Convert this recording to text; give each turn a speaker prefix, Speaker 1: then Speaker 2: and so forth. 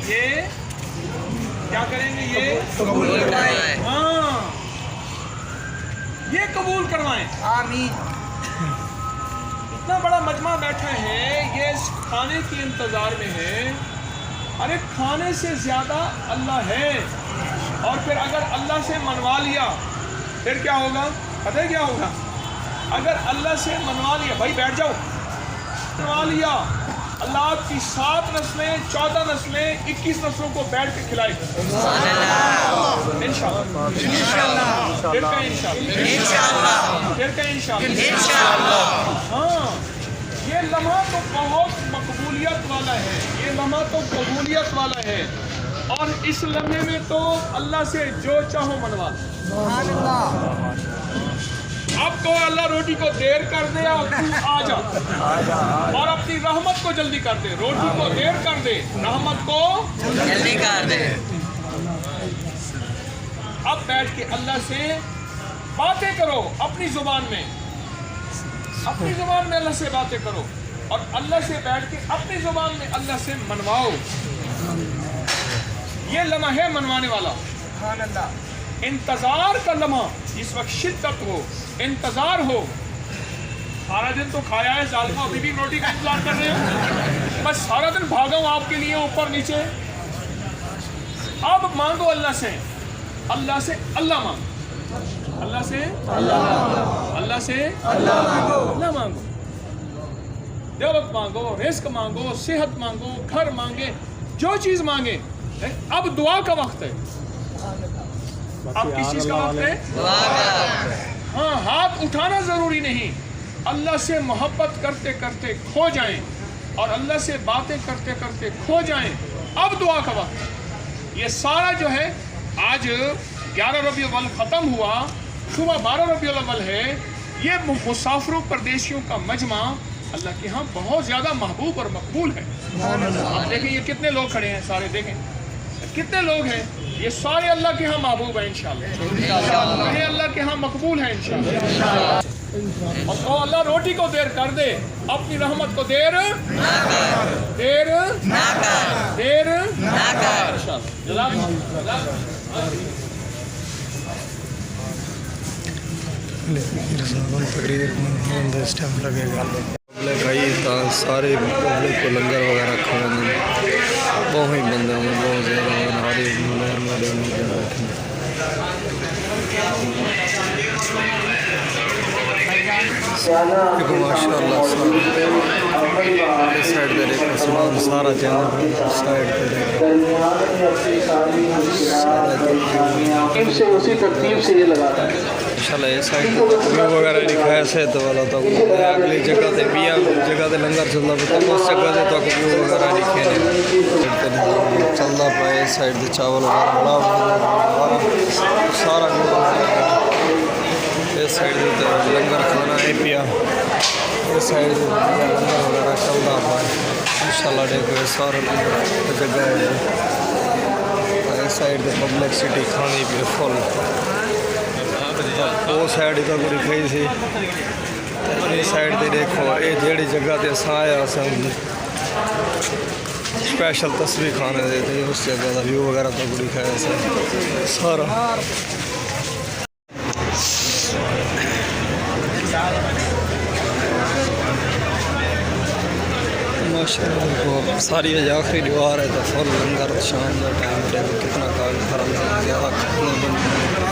Speaker 1: یہ کیا کریں گے؟ یہ
Speaker 2: قبول کروائیں۔
Speaker 1: ہاں یہ قبول کروائیں۔
Speaker 2: آمین۔
Speaker 1: اتنا بڑا مجمع بیٹھا ہے، یہ اس کھانے کی انتظار میں ہے۔ ارے کھانے سے زیادہ اللہ ہے، اور پھر اگر اللہ سے منوا لیا پھر کیا ہوگا؟ پتہ ہے کیا ہوگا؟ اگر اللہ سے منوا لیا، بھائی بیٹھ جاؤ، منوا لیا اللہ آپ کی 7 نسلیں 14 نسلیں 21 نسلوں کو بیٹھ کے کھلائے انشاءاللہ۔ پھر کہیں انشاءاللہ، پھر کہیں انشاءاللہ۔ ہاں یہ لمحہ تو بہت مقبولیت والا ہے، یہ لمحہ تو قبولیت والا ہے، اور اس لمحے میں تو اللہ سے جو چاہو منوا لو۔ اب تو اللہ روٹی کو دیر کر دے اور تو آ جا، اور اپنی رحمت کو جلدی کر دے۔ روٹی کو دیر کر دے، رحمت کو
Speaker 2: جلدی کر دے۔
Speaker 1: اب بیٹھ کے اللہ سے باتیں کرو اپنی زبان میں، اپنی زبان میں اللہ سے باتیں کرو، اور اللہ سے بیٹھ کے اپنی زبان میں اللہ سے منواؤ۔ یہ لمحہ ہے منوانے والا، انتظار کا لمحہ، جس وقت شدت ہو، انتظار ہو۔ سارا دن تو کھایا ہے ظالمہ، ابھی بھی روٹی کا انتظار کر رہے ہو، بس سارا دن بھاگا ہوں آپ کے لیے اوپر نیچے۔ اب مانگو اللہ سے، اللہ سے اللہ مانگو، اللہ سے اللہ سے اللہ مانگو، دولت مانگو، رزق مانگو، صحت مانگو، گھر مانگے، جو چیز مانگے۔ اب دعا کا وقت ہے۔ اب کس چیز کا وقت ہے؟
Speaker 2: دعا کا۔
Speaker 1: ہاں ہاتھ اٹھانا ضروری نہیں، اللہ سے محبت کرتے کرتے کھو جائیں، اور اللہ سے باتیں کرتے کرتے کھو جائیں۔ اب دعا کا وقت۔ یہ سارا جو ہے، آج 11 ربیع الاول ختم ہوا، صبح 12 ربیع الاول ہے۔ یہ مسافروں پردیشیوں کا مجمع اللہ کے ہاں بہت زیادہ محبوب اور مقبول ہے۔ آپ دیکھیں یہ کتنے لوگ کھڑے ہیں، سارے دیکھیں کتنے لوگ ہیں، یہ سارے اللہ کے ہاں محبوب ہیں انشاءاللہ، یہ اللہ کے ہاں مقبول ہیں انشاءاللہ۔ اور تو اللہ روٹی کو دیر کر دے، اپنی رحمت کو دیر نہ کر، دیر نہ کر، دیر نہ کر انشاءاللہ۔
Speaker 3: سارے پبلک کو لنگر وغیرہ کھانے بہت ہی بندے ہوں، بہت زیادہ ماشاء اللہ۔ سائڈ پہ دیکھو سامان سارا جانا، سائڈ پہ
Speaker 4: اسی ترتیب سے یہ لگاتا ہے
Speaker 3: انشاءاللہ۔ یہ سائڈ ویو وغیرہ دکھایا صحت والا تو اگلی جگہ تے بھی جگہ تے لنگر چلتا پہ تو اس جگہ تے تو ویو وغیرہ دکھے چلتا پا۔ اس سائڈ تے چاول وغیرہ سارا اس سائڈ تے لنگر کھانا ہے پیا، اس سائڈ تے لنگر وغیرہ چلتا پا انشاءاللہ۔ دیکھو سارا جگہ ہے، اس سائڈ تے پبلک سٹی کھانی پی فل، وہ سائڈ تو پوری کھائی سی۔ اس سائڈ تے دیکھو یہ جہی جگہ تے اساں آیا سن اسپیشل تصویر کھانے دے تے، اس جگہ کا ویو وغیرہ تو پوری کھایا سن سارا۔ ماشاءاللہ ساری آخری دیوار ہے تو فل لنگر، شام کا ٹائم دیکھو کتنا کام کرا